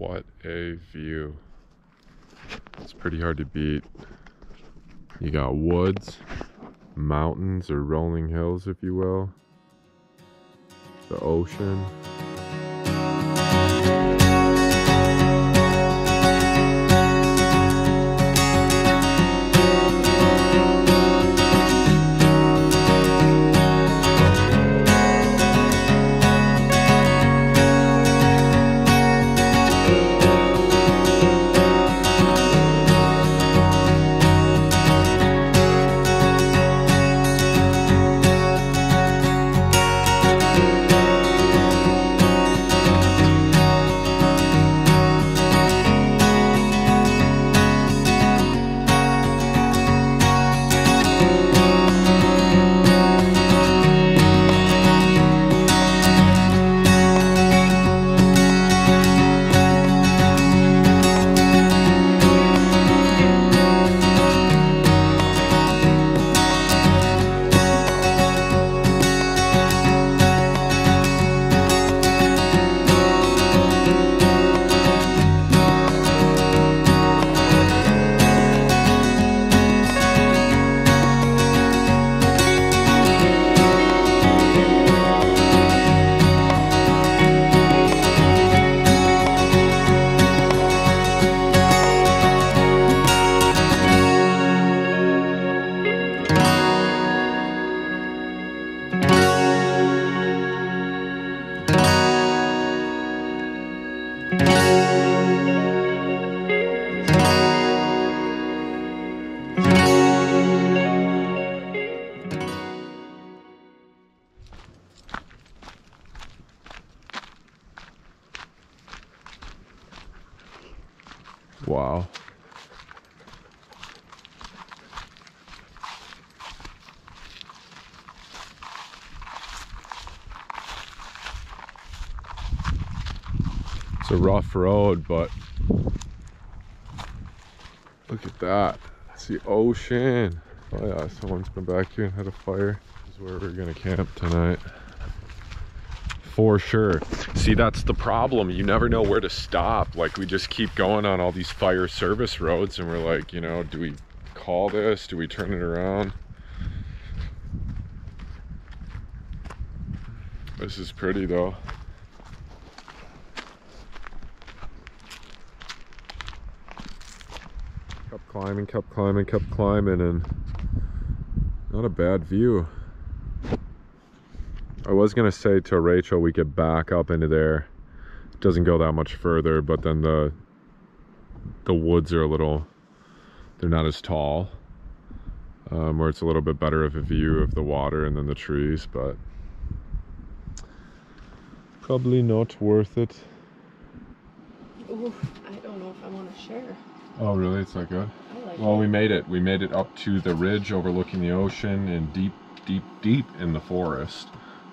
What a view. It's pretty hard to beat. You got woods, mountains or rolling hills, if you will, the ocean. Wow. It's a rough road, but look at that. It's the ocean. Oh yeah, someone's been back here and had a fire. This is where we're gonna camp tonight. For sure. See, that's the problem. You never know where to stop. Like, we just keep going on all these fire service roads and we're like, you know, do we call this? Do we turn it around? This is pretty though. Kept climbing, and not a bad view. I was gonna say to Rachel we could back up into there. It doesn't go that much further, but then the woods are they're not as tall, where it's a little bit better of a view of the water and then the trees, but probably not worth it. Ooh, I don't know if I want to share. Oh really? It's not good? Well, we made it up to the ridge overlooking the ocean and deep in the forest.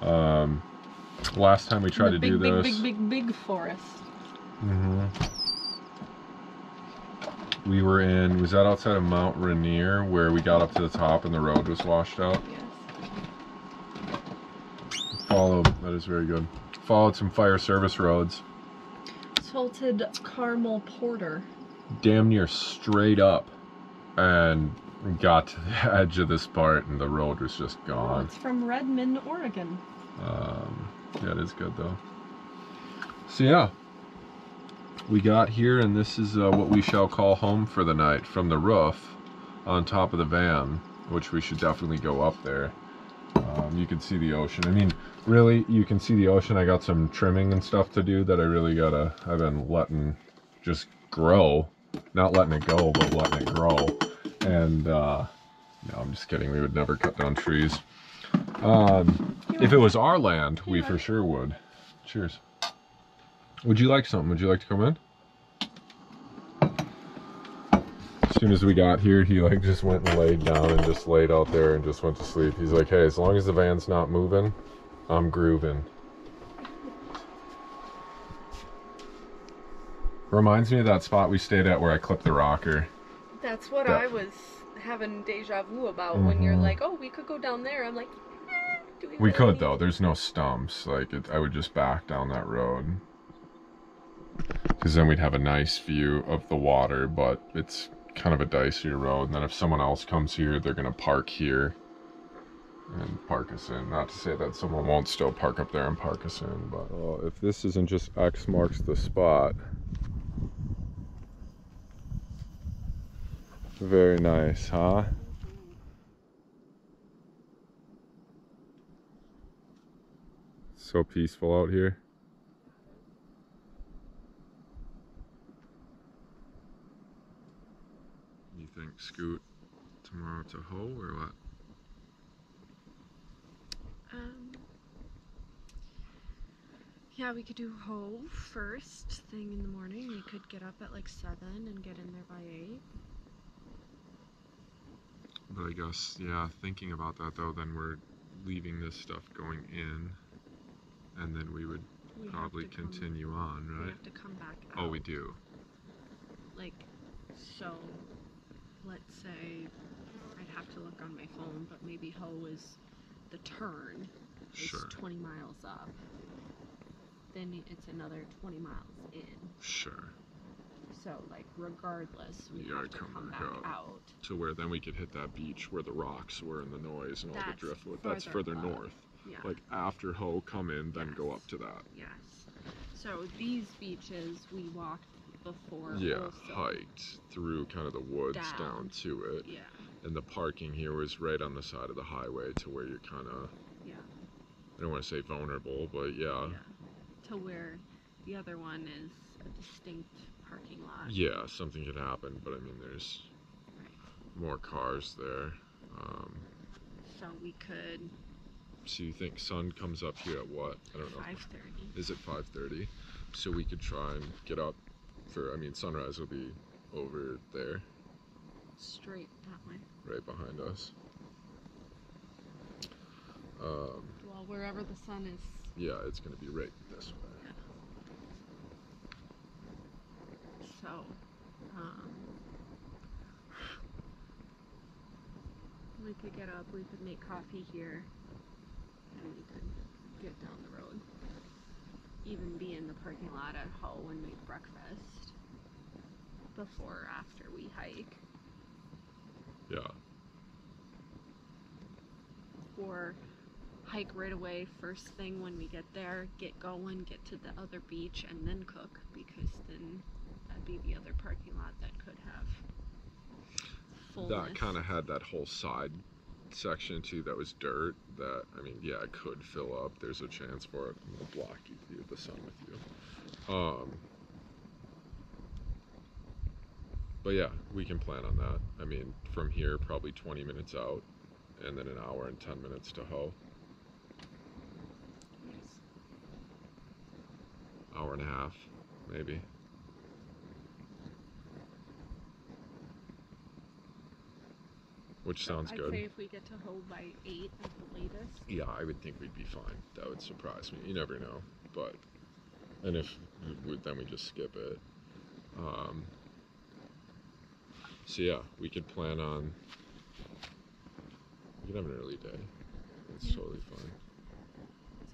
Last time we tried to do this, big forest. We were was that outside of Mount Rainier, where we got up to the top and the road was washed out? Yes. That is very good. Followed some fire service roads. Salted caramel porter. Damn near straight up, and got to the edge of this part and the road was just gone. Oh, it's from Redmond, Oregon. Yeah, it is good though. So yeah, we got here and this is what we shall call home for the night, from the roof on top of the van, which we should definitely go up there. You can see the ocean. I mean, really, you can see the ocean. I got some trimming and stuff to do that I really I've been letting just grow. Not letting it go, but letting it grow. And no, I'm just kidding. We would never cut down trees. If it was our land, we for sure would. Cheers. Would you like something? Would you like to come in? As soon as we got here, he like just went and laid down and just laid out there and just went to sleep. He's like, hey, as long as the van's not moving, I'm grooving. Reminds me of that spot we stayed at where I clipped the rocker. That's what I was having deja vu about when you're like, oh, we could go down there. I'm like, do we really could though. There's no stumps. Like I would just back down that road. Because because then we'd have a nice view of the water, but it's kind of a dicier road. And then if someone else comes here, they're gonna park here and park us in. Not to say that someone won't still park up there and park us in, but well, if this isn't just X marks the spot. Very nice, huh? So peaceful out here. You think scoot tomorrow to Ho or what? Yeah, we could do Ho first thing in the morning. We could get up at like 7 and get in there by 8. But I guess, yeah, thinking about that though, then we're leaving this stuff going in, and then we would probably continue on, right? We have to come back out. Oh, we do. Like, so, let's say, I'd have to look on my phone, but maybe Ho is the turn is Sure. 20 miles up. Then it's another 20 miles in. Sure. So, like, regardless, we You have gotta to come back out. To where then we could hit that beach where the rocks were and the noise and all the driftwood. That's further north. Yeah. Like after Ho, come in, then go up to that. Yes. So these beaches we walked before. Yeah, also hiked through kind of the woods down to it. Yeah. And the parking here was right on the side of the highway to where you're kind of, Yeah. I don't want to say vulnerable, but yeah. To where the other one is a distinct parking lot. Yeah, something could happen, but I mean, there's more cars there. So we could. So you think sun comes up here at what? I don't know. 5:30. Is it 5:30? So we could try and get up for, I mean, sunrise will be over there. Straight that way. Right behind us. Well, wherever the sun is. Yeah, it's going to be right this way. So, we could get up, we could make coffee here, and we could get down the road. Even be in the parking lot at Ho and make breakfast before or after we hike. Yeah. Or hike right away first thing when we get there, get going, get to the other beach, and then cook, because then that'd be the other parking lot that could have fullness. That kind of had that whole side section too that was dirt that, I mean, yeah, it could fill up. There's a chance for it. I'm gonna block you, the sun with you. But yeah, we can plan on that. I mean, from here, probably 20 minutes out, and then an hour and 10 minutes to Ho. Yes. Hour and a half, maybe. Which sounds good. I'd say if we get to Ho by 8 at the latest. Yeah, I would think we'd be fine. That would surprise me. You never know. But, and if, then we just skip it. So yeah, we could plan on, we could have an early day. It's totally fine.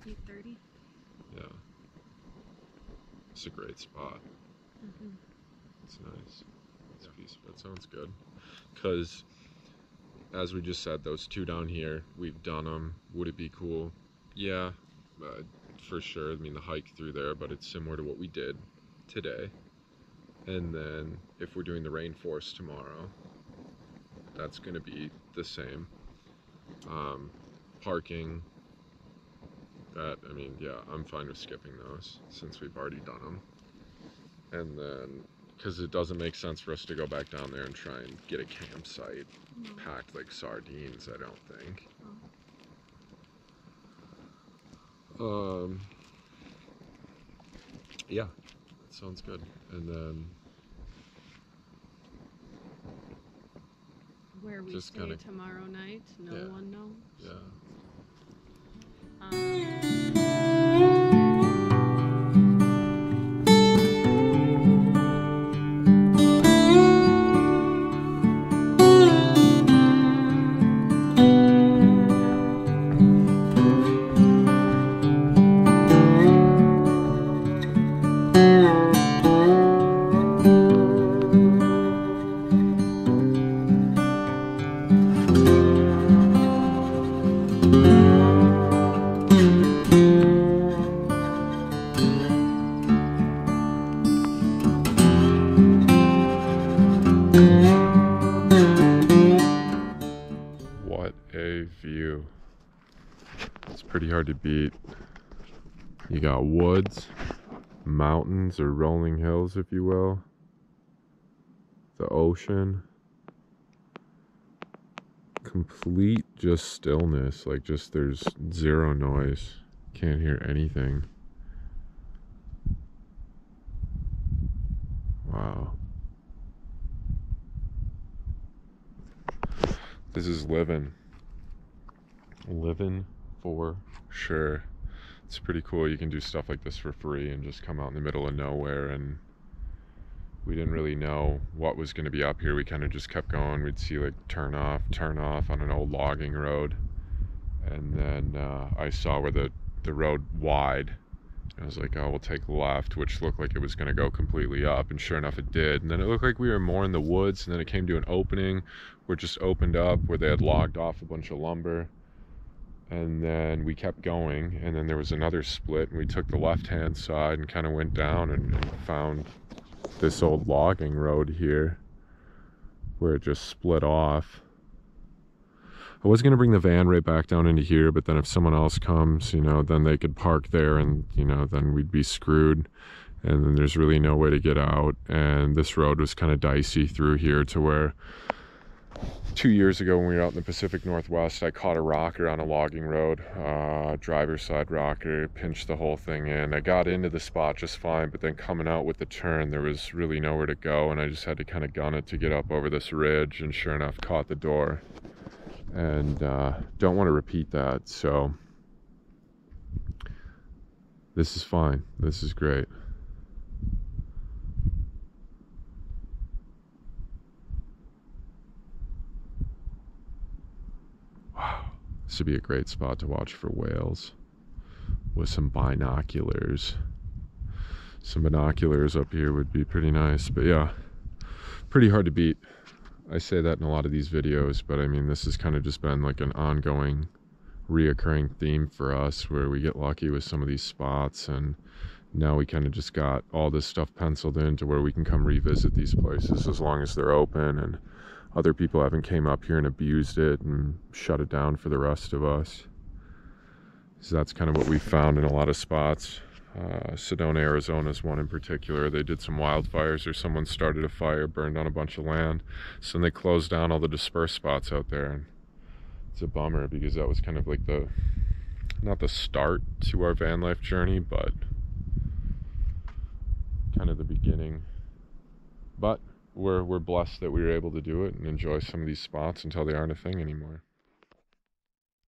It's 8:30. Yeah. It's a great spot. Mm-hmm. It's nice. It's peaceful. That sounds good. Because, as we just said, those two down here, we've done them. Would it be cool? Yeah, for sure. I mean, the hike through there, but it's similar to what we did today. And then, if we're doing the rainforest tomorrow, that's going to be the same. Parking, that, I mean, yeah, I'm fine with skipping those since we've already done them. And then, because it doesn't make sense for us to go back down there and try and get a campsite packed like sardines, I don't think. Yeah, that sounds good. And then where we just stay kinda, tomorrow night, no one knows. Yeah. view. It's pretty hard to beat. You got woods, mountains or rolling hills, if you will, the ocean, complete just stillness, like just there's zero noise, can't hear anything. Wow. This is living for sure. It's pretty cool. You can do stuff like this for free and just come out in the middle of nowhere. And we didn't really know what was going to be up here. We kind of just kept going. We'd see like turn off on an old logging road. And then I saw where the road wide. I was like, oh, we'll take left, which looked like it was going to go completely up. And sure enough, it did. And then it looked like we were more in the woods. And then it came to an opening where it just opened up, where they had logged off a bunch of lumber. And then we kept going, and then there was another split, and we took the left-hand side and kind of went down and found this old logging road here where it just split off. I was going to bring the van right back down into here, but then if someone else comes, you know, then they could park there, and, you know, then we'd be screwed, and then there's really no way to get out. And this road was kind of dicey through here to where 2 years ago when we were out in the Pacific Northwest, I caught a rocker on a logging road, driver's side rocker, pinched the whole thing in. I got into the spot just fine, but then coming out with the turn, there was really nowhere to go, and I just had to kind of gun it to get up over this ridge, and sure enough, caught the door. And don't want to repeat that, so this is fine. This is great. This would be a great spot to watch for whales with some binoculars. Some binoculars up here would be pretty nice, but yeah, pretty hard to beat. I say that in a lot of these videos, but I mean, this has kind of just been like an ongoing, reoccurring theme for us, where we get lucky with some of these spots, and now we kind of just got all this stuff penciled in to where we can come revisit these places as long as they're open, and other people haven't came up here and abused it and shut it down for the rest of us. So that's kind of what we found in a lot of spots. Sedona, Arizona is one in particular. They did some wildfires, or someone started a fire, burned down a bunch of land. So then they closed down all the dispersed spots out there. And it's a bummer, because that was kind of like not the start to our van life journey, but kind of the beginning. But we're blessed that we were able to do it and enjoy some of these spots until they aren't a thing anymore.